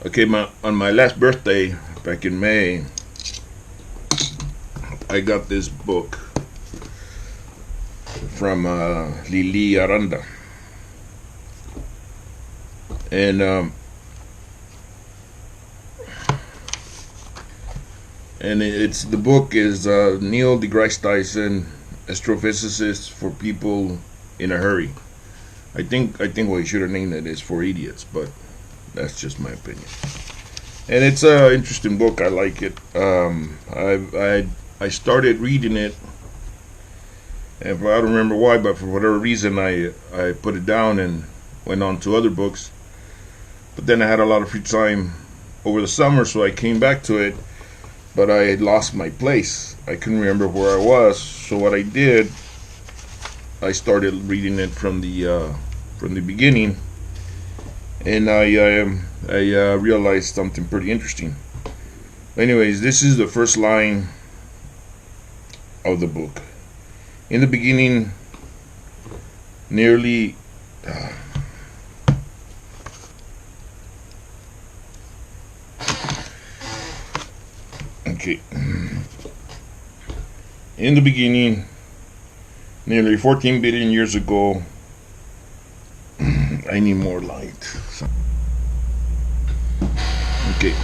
Okay, on my last birthday back in May, I got this book from Lili Aranda, and it's the book is Neil deGrasse Tyson, Astrophysicist for People in a Hurry. I think what he should have named it is For Idiots, but that's just my opinion. And it's an interesting book. I like it. I started reading it, and I don't remember why, but for whatever reason, I put it down and went on to other books. But then I had a lot of free time over the summer, so I came back to it. But I had lost my place. I couldn't remember where I was. So what I did, I started reading it from the beginning, and I realized something pretty interesting. Anyways, this is the first line of the book. In the beginning, nearly okay. In the beginning, nearly 14 billion years ago, I need more light. Okay.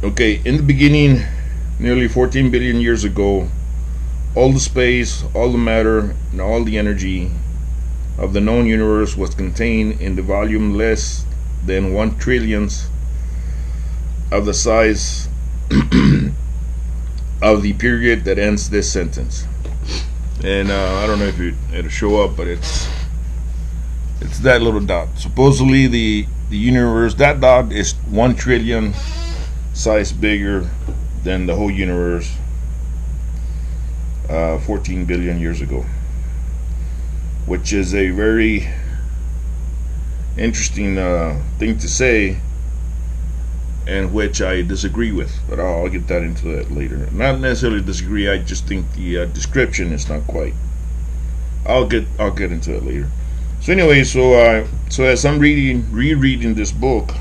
Okay, in the beginning, nearly 14 billion years ago, all the space, all the matter, and all the energy of the known universe was contained in the volume less than 1 trillionth of the size of the period that ends this sentence. And I don't know if it'll show up, but it's that little dot. Supposedly the universe, that dot is 1 trillion size bigger than the whole universe 14 billion years ago, which is a very interesting thing to say, and which I disagree with, but I'll get that into that later. Not necessarily disagree, I just think the description is not quite. I'll get into it later. So anyway, so as I'm rereading this book,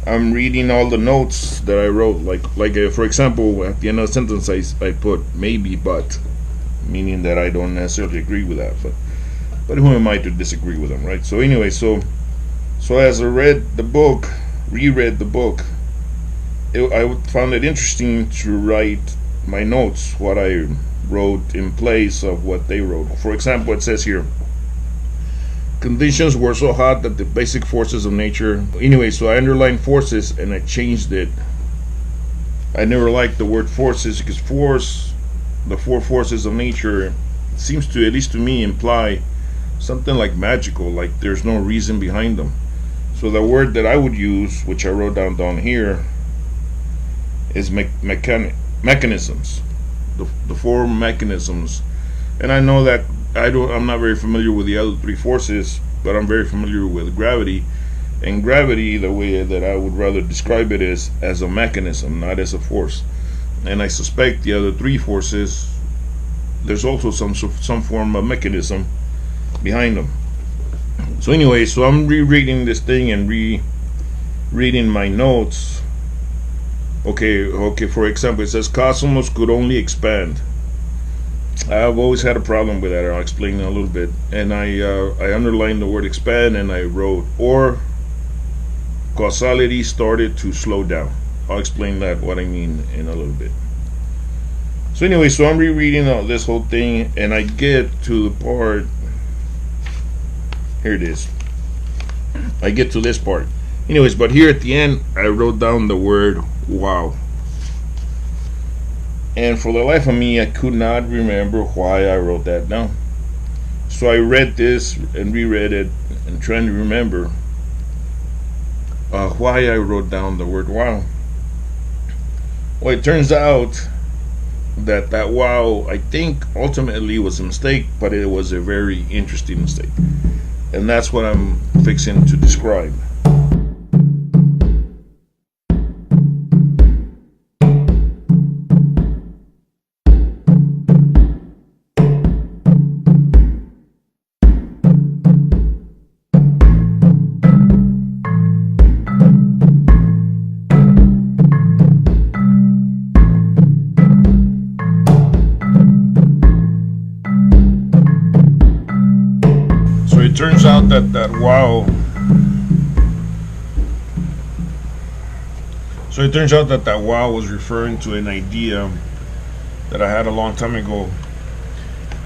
I'm reading all the notes that I wrote. Like for example, at the end of the sentence, I put maybe, but, meaning that I don't necessarily agree with that. But who am I to disagree with them, right? So anyway, so as I reread the book, I found it interesting to write my notes, what I wrote in place of what they wrote. For example, it says here, conditions were so hot that the basic forces of nature. Anyway, so I underlined forces and I changed it. I never liked the word forces because the four forces of nature, seems to, at least to me, imply something like magical, like there's no reason behind them. So the word that I would use, which I wrote down here, is mechanisms. The four mechanisms. And I know that I'm not very familiar with the other three forces, but I'm very familiar with gravity. And gravity, the way that I would rather describe it, is as a mechanism, not as a force. And I suspect the other three forces, there's also some form of mechanism behind them. So anyway, so I'm rereading this thing and reading my notes. Okay, for example, it says cosmos could only expand. I've always had a problem with that. I'll explain in a little bit. And I underlined the word expand, and I wrote, or causality started to slow down. I'll explain what I mean in a little bit. So anyway, so I'm rereading this whole thing, and I get to the part. Here it is. I get to this part. Anyways, but here at the end, I wrote down the word wow. And for the life of me, I could not remember why I wrote that down. So I read this and reread it and trying to remember why I wrote down the word wow. Well, it turns out that wow, I think, ultimately was a mistake, but it was a very interesting mistake. And that's what I'm fixing to describe. it turns out that that wow was referring to an idea that I had a long time ago,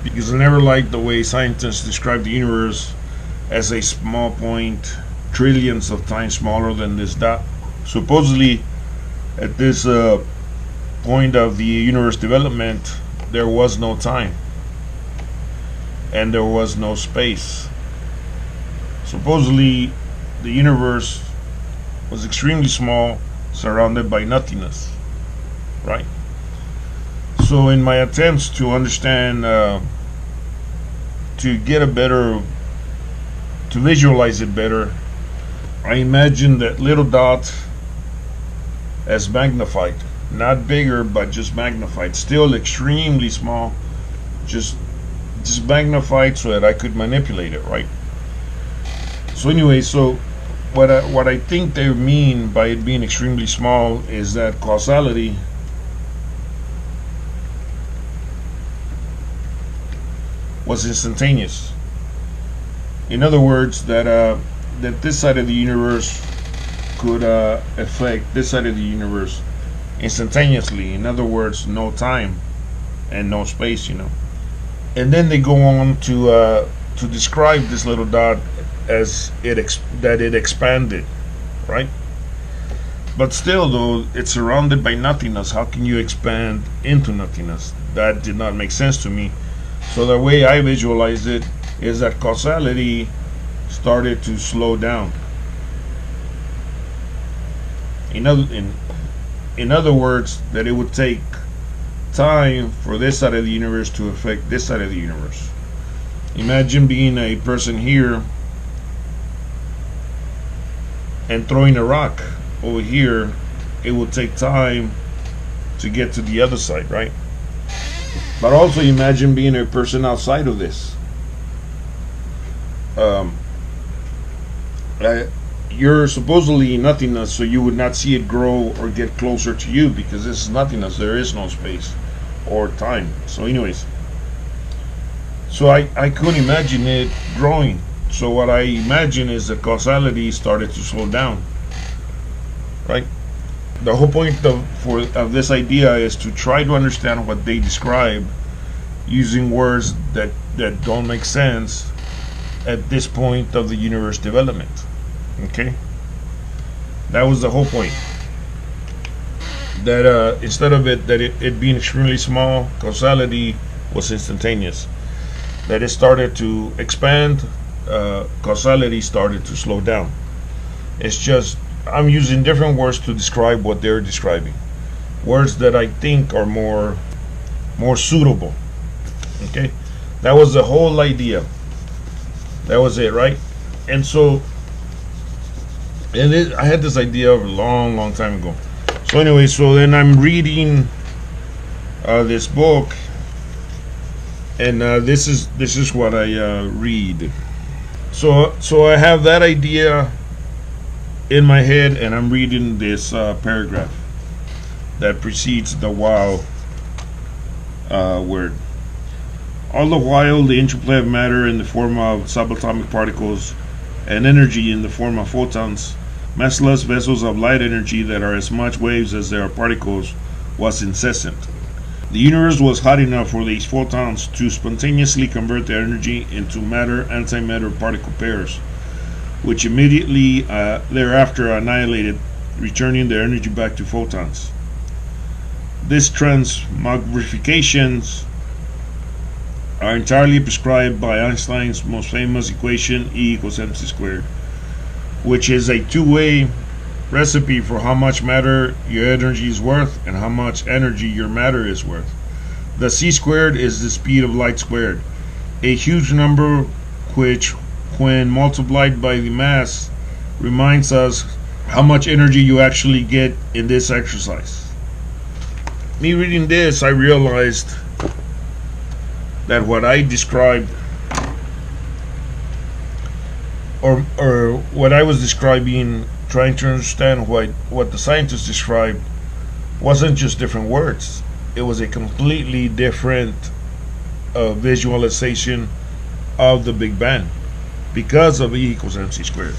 because I never liked the way scientists describe the universe as a small point, trillions of times smaller than this dot. Supposedly, at this point of the universe development, there was no time and there was no space. Supposedly, the universe was extremely small, surrounded by nothingness, right? So in my attempts to understand, to visualize it better, I imagined that little dot as magnified, not bigger, but just magnified, still extremely small, just magnified so that I could manipulate it, right? So anyway, so what I think they mean by it being extremely small is that causality was instantaneous. In other words, that this side of the universe could affect this side of the universe instantaneously. In other words, no time and no space, And then they go on to describe this little dot as it expanded, right? But still, though, it's surrounded by nothingness. How can you expand into nothingness? That did not make sense to me. So the way I visualized it is that causality started to slow down. In other words, that it would take time for this side of the universe to affect this side of the universe. Imagine being a person here and throwing a rock over here. It will take time to get to the other side, right? But also imagine being a person outside of this. You're supposedly nothingness, so you would not see it grow or get closer to you, because this is nothingness. There is no space or time. So anyways, so I couldn't imagine it growing. So what I imagine is that causality started to slow down, right? The whole point of this idea is to try to understand what they describe using words that don't make sense at this point of the universe development. Okay, that was the whole point. That instead of it being extremely small, causality was instantaneous. That it started to expand, causality started to slow down. It's just I'm using different words to describe what they're describing. Words that I think are more suitable. Okay, that was the whole idea. That was it, right? And so, I had this idea a long time ago. So anyway, so then I'm reading this book, and this is what I read. So I have that idea in my head, and I'm reading this paragraph that precedes the wow word. All the while, the interplay of matter in the form of subatomic particles and energy in the form of photons, massless vessels of light energy that are as much waves as there are particles, was incessant. The universe was hot enough for these photons to spontaneously convert their energy into matter-antimatter particle pairs, which immediately thereafter annihilated, returning their energy back to photons. This transmogrifications are entirely prescribed by Einstein's most famous equation, E equals mc squared, which is a two-way recipe for how much matter your energy is worth and how much energy your matter is worth. The c squared is the speed of light squared, a huge number which, when multiplied by the mass, reminds us how much energy you actually get in this exercise. Me reading this, I realized that what I described, or what I was describing, trying to understand what the scientists described, wasn't just different words. It was a completely different visualization of the Big Bang. because of E equals mc squared.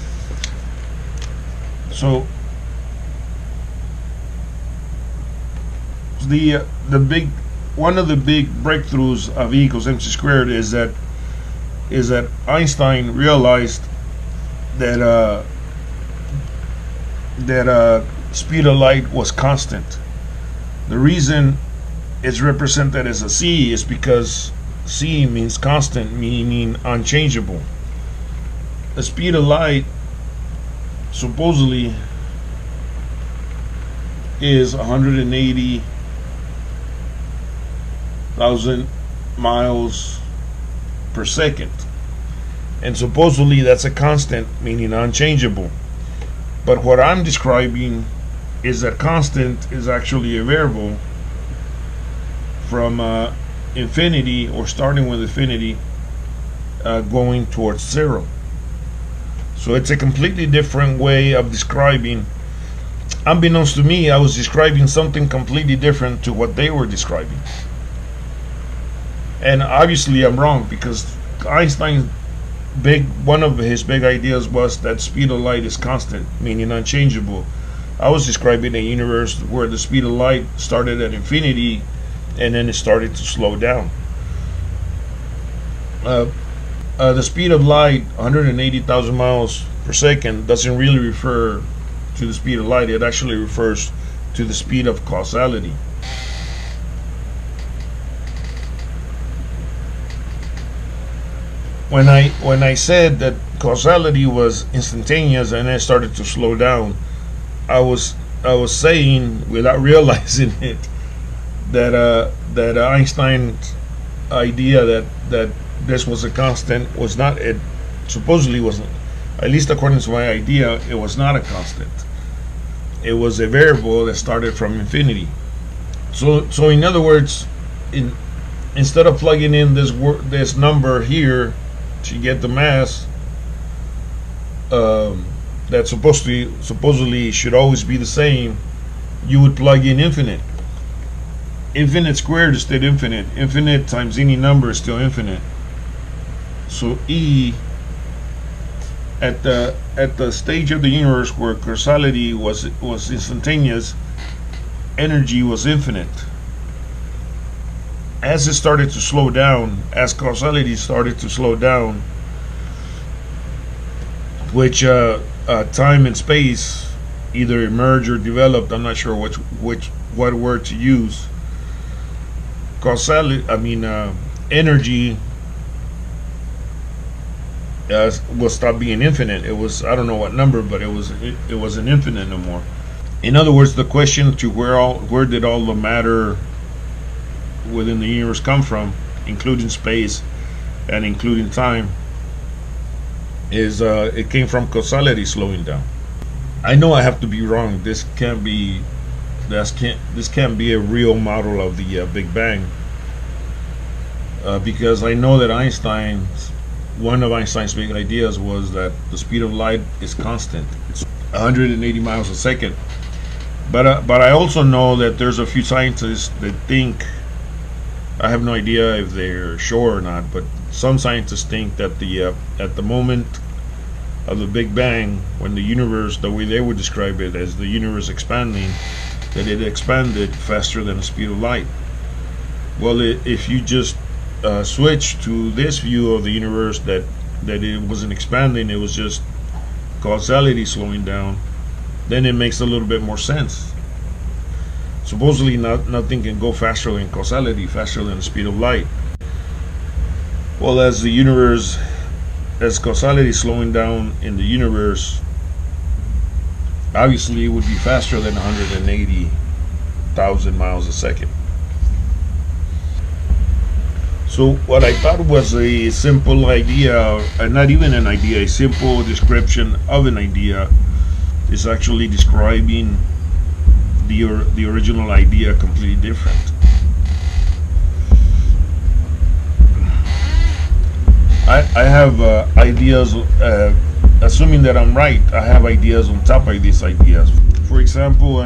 So the big one of the big breakthroughs of E equals mc squared is that Einstein realized that speed of light was constant. The reason it's represented as a c is because c means constant, meaning unchangeable. The speed of light supposedly is 180,000 miles per second, and supposedly that's a constant, meaning unchangeable. But what I'm describing is that constant is actually a variable from infinity, or starting with infinity, going towards zero. So it's a completely different way of describing. Unbeknownst to me, I was describing something completely different to what they were describing. And obviously I'm wrong, because Einstein's one of his big ideas was that speed of light is constant, meaning unchangeable. I was describing a universe where the speed of light started at infinity and then it started to slow down. The speed of light, 180,000 miles per second, doesn't really refer to the speed of light. It actually refers to the speed of causality. When I said that causality was instantaneous and then started to slow down, I was saying, without realizing it, that Einstein's idea that this was a constant was not. It supposedly wasn't. At least according to my idea, it was not a constant. It was a variable that started from infinity. So in other words, instead of plugging in this number here to get the mass, that supposedly should always be the same, you would plug in infinite. Infinite squared is still infinite. Infinite times any number is still infinite. So E, at the stage of the universe where causality was instantaneous, energy was infinite. As it started to slow down, as causality started to slow down, which time and space either emerged or developed, I'm not sure what word to use. Energy will stop being infinite. It was, I don't know what number, but it wasn't infinite no more. In other words, the question to where did all the matter within the universe come from, including space and including time, is it came from causality slowing down. I know I have to be wrong. This can't be a real model of the Big Bang, because I know that one of Einstein's big ideas was that the speed of light is constant. It's 180 miles a second. But I also know that there's a few scientists that think, I have no idea if they're sure or not, but some scientists think that at the moment of the Big Bang, when the universe, the way they would describe it as the universe expanding, that it expanded faster than the speed of light. Well, if you just switch to this view of the universe, that it wasn't expanding, it was just causality slowing down, then it makes a little bit more sense. Supposedly nothing can go faster than causality, faster than the speed of light. Well, as causality is slowing down in the universe, obviously it would be faster than 180,000 miles a second. So what I thought was a simple idea, not even an idea, a simple description of an idea, is actually describing the original idea completely different. I have ideas, assuming that I'm right, I have ideas on top of these ideas. For example,